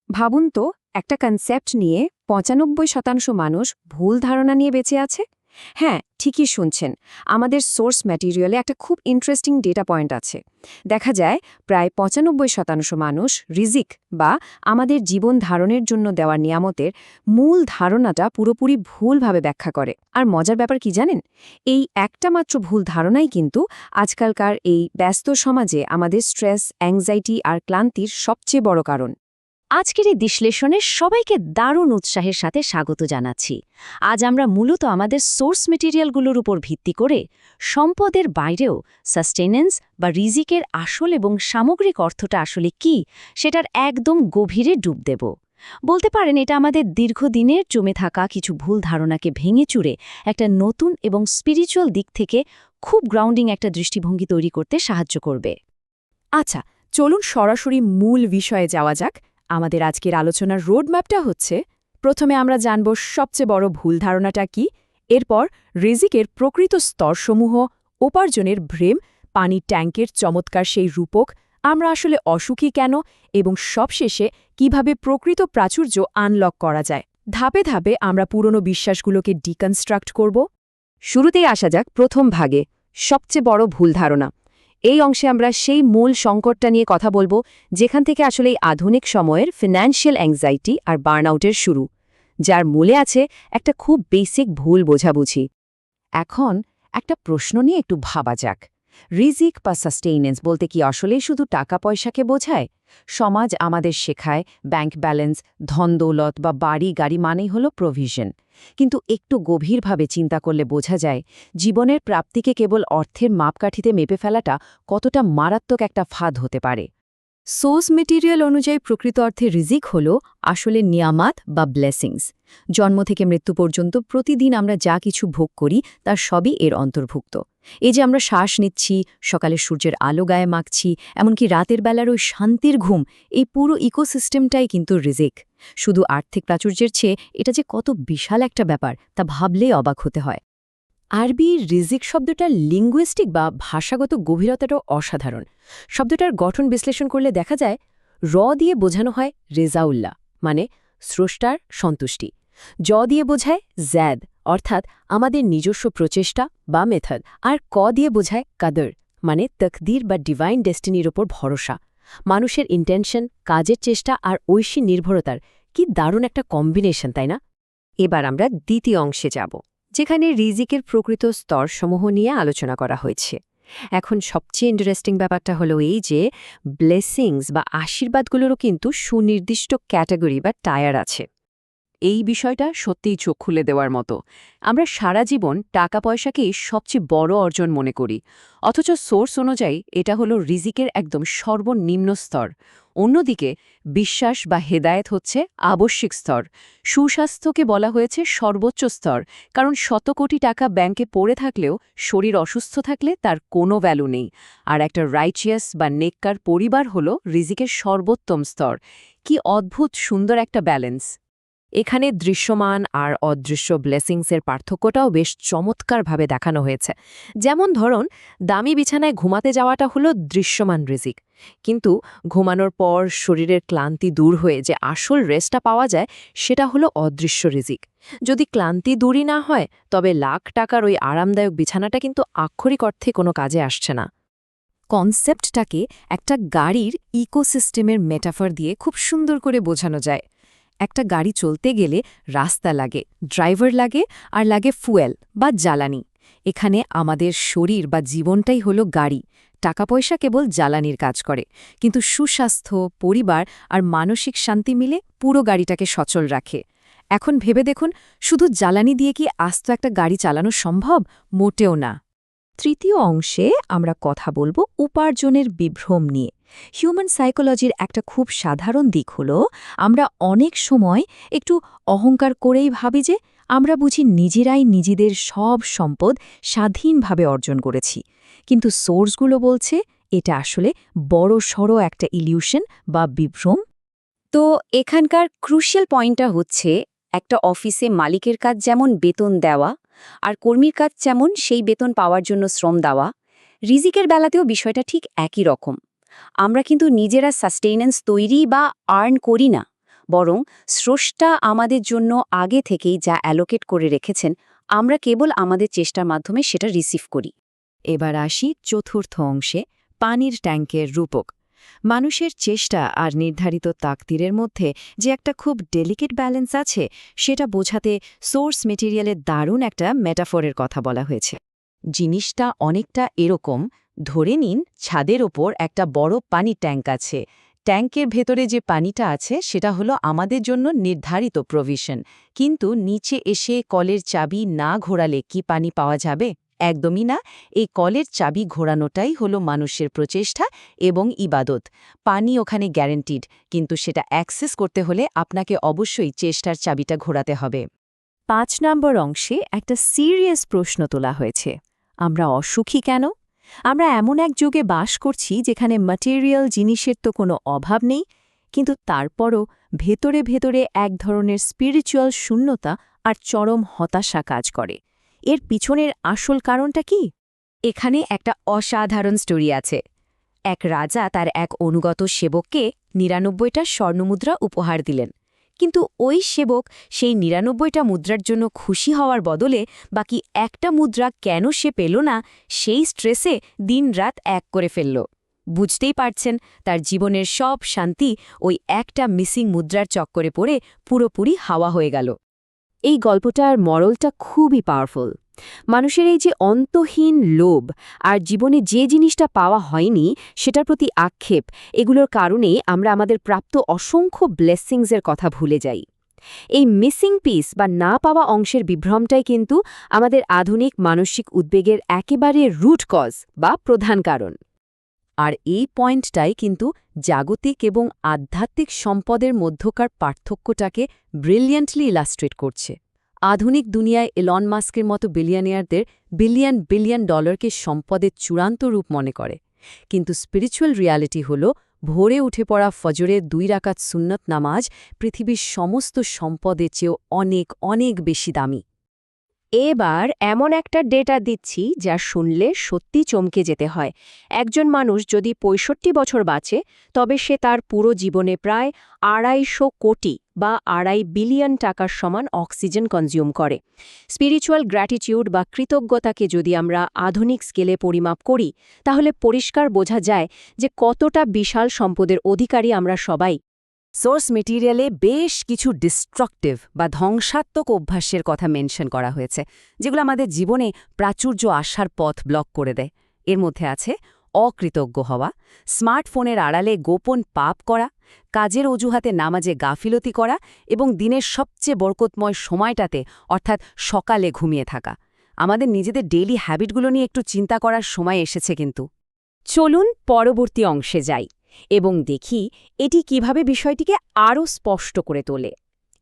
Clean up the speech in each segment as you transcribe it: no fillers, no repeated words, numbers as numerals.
ভাবুন তো, একটা কনসেপ্ট নিয়ে ৯৫% মানুষ ভুল ধারণা নিয়ে বেঁচে আছে। হ্যাঁ, ঠিকই শুনছেন। আমাদের সোর্স ম্যাটেরিয়ালে একটা খুব ইন্টারেস্টিং ডেটা পয়েন্ট আছে। দেখা যায় প্রায় ৯৫% মানুষ রিজিক বা আমাদের জীবন ধারণের জন্য দেওয়া নিয়ামতের মূল ধারণাটা পুরোপুরি ভুলভাবে ব্যাখ্যা করে। আর মজার ব্যাপার কি জানেন? এই একটা মাত্র ভুল ধারণাই কিন্তু আজকালকার এই ব্যস্ত সমাজে আমাদের স্ট্রেস, অ্যাংজাইটি আর ক্লান্তির সবচেয়ে বড় কারণ। আজকের এই বিশ্লেষণে সবাইকে দারুণ উৎসাহের সাথে স্বাগত জানাচ্ছি। আজ আমরা মূলত আমাদের সোর্স মেটেরিয়ালগুলোর উপর ভিত্তি করে সম্পদের বাইরেও সাস্টেনেন্স বা রিজিকের আসল এবং সামগ্রিক অর্থটা আসলে কি সেটার একদম গভীরে ডুব দেব। বলতে পারেন এটা আমাদের দীর্ঘদিনের জমে থাকা কিছু ভুল ধারণাকে ভেঙে চুরে একটা নতুন এবং স্পিরিচুয়াল দিক থেকে খুব গ্রাউন্ডিং একটা দৃষ্টিভঙ্গি তৈরি করতে সাহায্য করবে। আচ্ছা, চলুন সরাসরি মূল বিষয়ে যাওয়া যাক। আমাদের আজকের আলোচনার রোডম্যাপটা হচ্ছে, প্রথমে আমরা জানব সবচেয়ে বড় ভুল ধারণাটা কি, এরপর রিজিকের প্রকৃত স্তরসমূহ, উপার্জনের ভ্রেম, পানির ট্যাঙ্কের চমৎকার সেই রূপক, আমরা আসলে অসুখী কেন, এবং সবশেষে কিভাবে প্রকৃত প্রাচুর্য আনলক করা যায়। ধাপে ধাপে আমরা পুরনো বিশ্বাসগুলোকে ডিকনস্ট্রাক্ট করব। শুরুতেই আসা যাক প্রথম ভাগে, সবচেয়ে বড় ভুল ধারণা। এই অংশে আমরা সেই মূল সংকটটা নিয়ে কথা বলবো, যেখান থেকে আসলে এই আধুনিক সময়ের ফিন্যান্সিয়াল অ্যাংজাইটি আর বার্নআউটের শুরু, যার মূলে আছে একটা খুব বেসিক ভুল বোঝাবুঝি। এখন একটা প্রশ্ন নিয়ে একটু ভাবা যাক। রিজিক বা সাস্টেইনেন্স বলতে কি আসলেই শুধু টাকা পয়সাকে বোঝায়? সমাজ আমাদের শেখায় ব্যাংক ব্যালেন্স, ধনদৌলত বা বাড়ি গাড়ি মানেই হলো প্রভিশন। কিন্তু একটু গভীরভাবে চিন্তা করলে বোঝা যায় জীবনের প্রাপ্তিকে কেবল অর্থের মাপকাঠিতে মেপে ফেলাটা কতটা মারাত্মক একটা ফাঁদ হতে পারে। সোর্স মেটেরিয়াল অনুযায়ী প্রকৃত অর্থে রিজিক হল আসলে নিয়ামাত বা ব্লেসিংস। জন্ম থেকে মৃত্যু পর্যন্ত প্রতিদিন আমরা যা কিছু ভোগ করি তার সবই এর অন্তর্ভুক্ত। এই যে আমরা শ্বাস নিচ্ছি, সকালে সূর্যের আলো গায়ে মাখছি, এমনকি রাতের বেলার ওই শান্তির ঘুম, এই পুরো ইকোসিস্টেমটাই কিন্তু রিজিক। শুধু আর্থিক প্রাচুর্যের চেয়ে এটা যে কত বিশাল একটা ব্যাপার তা ভাবলেই অবাক হতে হয়। আরবি রিজিক শব্দটার লিঙ্গুইস্টিক বা ভাষাগত গভীরতাটাও অসাধারণ। শব্দটার গঠন বিশ্লেষণ করলে দেখা যায় র দিয়ে বোঝানো হয় রেজাউল্লাহ, মানে স্রষ্টার সন্তুষ্টি। জ দিয়ে বোঝায় জ্যাদ, অর্থাৎ আমাদের নিজস্ব প্রচেষ্টা বা মেথড, আর ক দিয়ে বোঝায় কাদর, মানে তকদির বা ডিভাইন ডেস্টিনির ওপর ভরসা। মানুষের ইন্টেনশন, কাজের চেষ্টা আর ঐশী নির্ভরতার কি দারুণ একটা কম্বিনেশন, তাই না? এবার আমরা দ্বিতীয় অংশে যাব, যেখানে রিজিকের প্রকৃত স্তরসমূহ নিয়ে আলোচনা করা হয়েছে। এখন সবচেয়ে ইন্টারেস্টিং ব্যাপারটা হলো এই যে ব্লেসিংস বা আশীর্বাদগুলোরও কিন্তু সুনির্দিষ্ট ক্যাটাগরি বা টায়ার আছে। এই বিষয়টা সত্যিই চোখ খুলে দেওয়ার মতো। আমরা সারা জীবন টাকা পয়সাকেই সবচেয়ে বড় অর্জন মনে করি, অথচ সোর্স অনুযায়ী এটা হলো রিজিকের একদম সর্বনিম্ন স্তর। অন্যদিকে বিশ্বাস বা হেদায়েত হচ্ছে আবশ্যিক স্তর। সুস্বাস্থ্যকে বলা হয়েছে সর্বোচ্চ স্তর, কারণ শত কোটি টাকা ব্যাংকে পড়ে থাকলেও শরীর অসুস্থ থাকলে তার কোনো ভ্যালু নেই। আর একটা রাইচিয়াস বা নেককার পরিবার হলো রিজিকের সর্বোত্তম স্তর। কি অদ্ভুত সুন্দর একটা ব্যালেন্স! এখানে দৃশ্যমান আর অদৃশ্য ব্লেসিংসের পার্থক্যটাও বেশ চমৎকারভাবে দেখানো হয়েছে। যেমন ধরুন, দামি বিছানায় ঘুমাতে যাওয়াটা হলো দৃশ্যমান রিজিক, কিন্তু ঘুমানোর পর শরীরের ক্লান্তি দূর হয়ে যে আসল রেস্টটা পাওয়া যায় সেটা হলো অদৃশ্য রিজিক। যদি ক্লান্তি দূরই না হয়, তবে লাখ টাকার ওই আরামদায়ক বিছানাটা কিন্তু আক্ষরিক অর্থে কোনো কাজে আসছে না। কনসেপ্টটাকে একটা গাড়ির ইকোসিস্টেমের মেটাফর দিয়ে খুব সুন্দর করে বোঝানো যায়। একটা গাড়ি চলতে গেলে রাস্তা লাগে, ড্রাইভার লাগে, আর লাগে ফুয়েল বা জ্বালানি। এখানে আমাদের শরীর বা জীবনটাই হলো গাড়ি। টাকা পয়সা কেবল জ্বালানির কাজ করে, কিন্তু সুস্বাস্থ্য, পরিবার আর মানসিক শান্তি মিলে পুরো গাড়িটাকে সচল রাখে। এখন ভেবে দেখুন, শুধু জ্বালানি দিয়ে কি আস্ত একটা গাড়ি চালানো সম্ভব? মোটেও না। তৃতীয় অংশে আমরা কথা বলবো উপার্জনের বিভ্রম নিয়ে। হিউম্যান সাইকোলজির একটা খুব সাধারণ দিক হলো আমরা অনেক সময় একটু অহংকার করেই ভাবি যে আমরা বুঝি নিজেরাই নিজেদের সব সম্পদ স্বাধীনভাবে অর্জন করেছি। কিন্তু সোর্সগুলো বলছে এটা আসলে বড়সড় একটা ইলিউশন বা বিভ্রম। তো এখানকার ক্রুশিয়াল পয়েন্টটা হচ্ছে, একটা অফিসে মালিকের কাজ যেমন বেতন দেওয়া আর কর্মীর কাজ যেমন সেই বেতন পাওয়ার জন্য শ্রম দেওয়া, রিজিকের বেলাতেও বিষয়টা ঠিক একই রকম। আমরা কিন্তু নিজেরা সাস্টেইনেন্স তৈরি বা আর্ন করি না, বরং স্রষ্টা আমাদের জন্য আগে থেকেই যা অ্যালোকেট করে রেখেছেন, আমরা কেবল আমাদের চেষ্টার মাধ্যমে সেটা রিসিভ করি। এবার আসি চতুর্থ অংশে, পানির ট্যাঙ্কের রূপক। মানুষের চেষ্টা আর নির্ধারিত তাকদিরের মধ্যে যে একটা খুব ডেলিকেট ব্যালেন্স আছে, সেটা বোঝাতে সোর্স মেটেরিয়ালের দারুণ একটা মেটাফরের কথা বলা হয়েছে। জিনিসটা অনেকটা এরকম, ধরে নিন ছাদের ওপর একটা বড় পানির ট্যাঙ্ক আছে। ট্যাঙ্কের ভেতরে যে পানিটা আছে সেটা হলো আমাদের জন্য নির্ধারিত প্রভিশন, কিন্তু নিচে এসে কলের চাবি না ঘোরালে কি পানি পাওয়া যাবে? একদমই না। এই কলের চাবি ঘোরানোটাই হলো মানুষের প্রচেষ্টা এবং ইবাদত। পানি ওখানে গ্যারান্টিড, কিন্তু সেটা অ্যাক্সেস করতে হলে আপনাকে অবশ্যই চেষ্টার চাবিটা ঘোরাতে হবে। 5 নম্বর অংশে একটা সিরিয়াস প্রশ্ন তোলা হয়েছে, আমরা অসুখী কেন? আমরা এমন এক যুগে বাস করছি যেখানে ম্যাটেরিয়াল জিনিসের তো কোনো অভাব নেই, কিন্তু তারপরও ভেতরে ভেতরে এক ধরনের স্পিরিচুয়াল শূন্যতা আর চরম হতাশা কাজ করে। এর পিছনের আসল কারণটা কি? এখানে একটা অসাধারণ স্টোরি আছে। এক রাজা তার এক অনুগত সেবককে ৯৯টা স্বর্ণমুদ্রা উপহার দিলেন, কিন্তু ওই সেবক সেই ৯৯টা মুদ্রার জন্য খুশি হওয়ার বদলে বাকি একটা মুদ্রা কেন সে পেল না, সেই স্ট্রেসে দিনরাত এক করে ফেলল। বুঝতেই পারছেন, তার জীবনের সব শান্তি ওই একটা মিসিং মুদ্রার চক্করে পড়ে পুরোপুরি হাওয়া হয়ে গেল। এই গল্পটার মরলটা খুবই পাওয়ারফুল। মানুষের এই যে অন্তহীন লোভ আর জীবনে যে জিনিসটা পাওয়া হয়নি সেটার প্রতি আক্ষেপ, এগুলোর কারণেই আমরা আমাদের প্রাপ্ত অসংখ্য ব্লেসিংসের কথা ভুলে যাই। এই মিসিং পিস বা না পাওয়া অংশের বিভ্রমটাই কিন্তু আমাদের আধুনিক মানসিক উদ্বেগের একেবারে রুট কজ বা প্রধান কারণ। আর এই পয়েন্টটাই কিন্তু জাগতিক এবং আধ্যাত্মিক সম্পদের মধ্যকার পার্থক্যটাকে ব্রিলিয়ান্টলি ইলাস্ট্রেট করছে। আধুনিক দুনিয়ায় এলন মাস্কের মতো বিলিয়নিয়ারদের বিলিয়ন বিলিয়ন ডলারকে সম্পদের চূড়ান্ত রূপ মনে করে, কিন্তু স্পিরিচুয়াল রিয়ালিটি হল ভোরে উঠে পড়া ফজরের 2 রাকাত সুন্নত নামাজ পৃথিবীর সমস্ত সম্পদের চেয়েও অনেক অনেক বেশি দামি। এবার এমন একটা ডেটা দিচ্ছি যা শুনলে সত্যি চমকে যেতে হয়। একজন মানুষ যদি ৬৫ বছর বাঁচে, তবে সে তার পুরো জীবনে প্রায় ২৫০ কোটি বা ২.৫ বিলিয়ন টাকার সমান অক্সিজেন কনজিউম করে। স্পিরিচুয়াল গ্র্যাটিটিউড বা কৃতজ্ঞতাকে যদি আমরা আধুনিক স্কেলে পরিমাপ করি, তাহলে পরিষ্কার বোঝা যায় যে কতটা বিশাল সম্পদের অধিকারী আমরা সবাই। সোর্স মেটেরিয়ালে বেশ কিছু ডিস্ট্রাকটিভ বা ধ্বংসাত্মক অভ্যাসের কথা মেনশন করা হয়েছে, যেগুলো আমাদের জীবনে প্রাচুর্য আসার পথ ব্লক করে দেয়। এর মধ্যে আছে অকৃতজ্ঞ হওয়া, স্মার্টফোনের আড়ালে গোপন পাপ করা, কাজের অজুহাতে নামাজে গাফিলতি করা এবং দিনের সবচেয়ে বরকতময় সময়টাতে অর্থাৎ সকালে ঘুমিয়ে থাকা। আমাদের নিজেদের ডেইলি হ্যাবিটগুলো নিয়ে একটু চিন্তা করার সময় এসেছে কিন্তু। চলুন পরবর্তী অংশে যাই এবং দেখি এটি কিভাবে বিষয়টিকে আরও স্পষ্ট করে তোলে।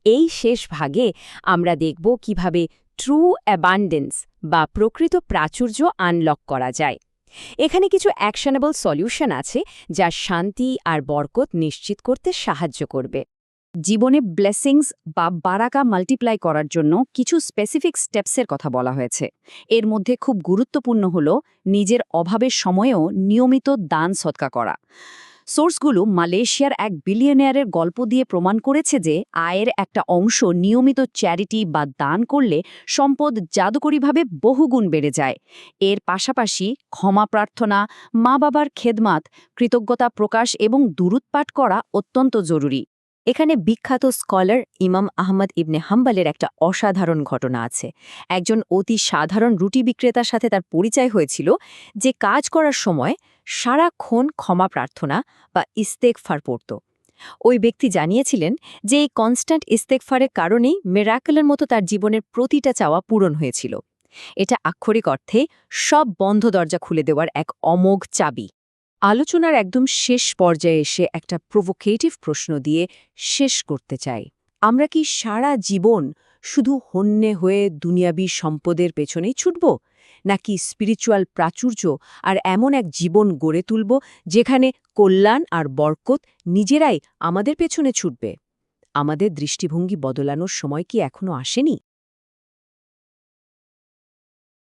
এই শেষ ভাগে আমরা দেখব কিভাবে ট্রু অ্যাবান্ডেন্স বা প্রকৃত প্রাচুর্য আনলক করা যায়। এখানে কিছু অ্যাকশনেবল সলিউশন আছে যা শান্তি আর বরকত নিশ্চিত করতে সাহায্য করবে। জীবনে ব্লেসিংস বা বারাকা মাল্টিপ্লাই করার জন্য কিছু স্পেসিফিক স্টেপসের কথা বলা হয়েছে। এর মধ্যে খুব গুরুত্বপূর্ণ হল নিজের অভাবের সময়েও নিয়মিত দান সৎকা করা। সোর্সগুলো মালয়েশিয়ার এক বিলিয়নিয়ারের গল্প দিয়ে প্রমাণ করেছে যে আয়ের একটা অংশ নিয়মিত চ্যারিটি বা দান করলে সম্পদ জাদুকরীভাবে বহুগুণ বেড়ে যায়। এর পাশাপাশি ক্ষমা প্রার্থনা, মা বাবার খেদমাত, কৃতজ্ঞতা প্রকাশ এবং দুরূদ পাঠ করা অত্যন্ত জরুরি। এখানে বিখ্যাত স্কলার ইমাম আহমদ ইবনে হাম্বলের একটা অসাধারণ ঘটনা আছে। একজন অতি সাধারণ রুটি বিক্রেতার সাথে তার পরিচয় হয়েছিল, যে কাজ করার সময় সারাক্ষণ ক্ষমা প্রার্থনা বা ইস্তেগফার পড়ত। ওই ব্যক্তি জানিয়েছিলেন যে এই কনস্ট্যান্ট ইস্তেগফারের কারণেই মিরাকলের মতো তার জীবনের প্রতিটা চাওয়া পূরণ হয়েছিল। এটা আক্ষরিক অর্থে সব বন্ধ দরজা খুলে দেওয়ার এক অমোঘ চাবি। আলোচনার একদম শেষ পর্যায়ে এসে একটা প্রভোকেটিভ প্রশ্ন দিয়ে শেষ করতে চাই। আমরা কি সারা জীবন শুধু হন্যে হয়ে দুনিয়াবী সম্পদের পেছনেই ছুটব, নাকি স্পিরিচুয়াল প্রাচুর্য আর এমন এক জীবন গড়ে তুলব যেখানে কল্যাণ আর বরকত নিজেরাই আমাদের পেছনে ছুটবে? আমাদের দৃষ্টিভঙ্গি বদলানোর সময় কি এখনো আসেনি?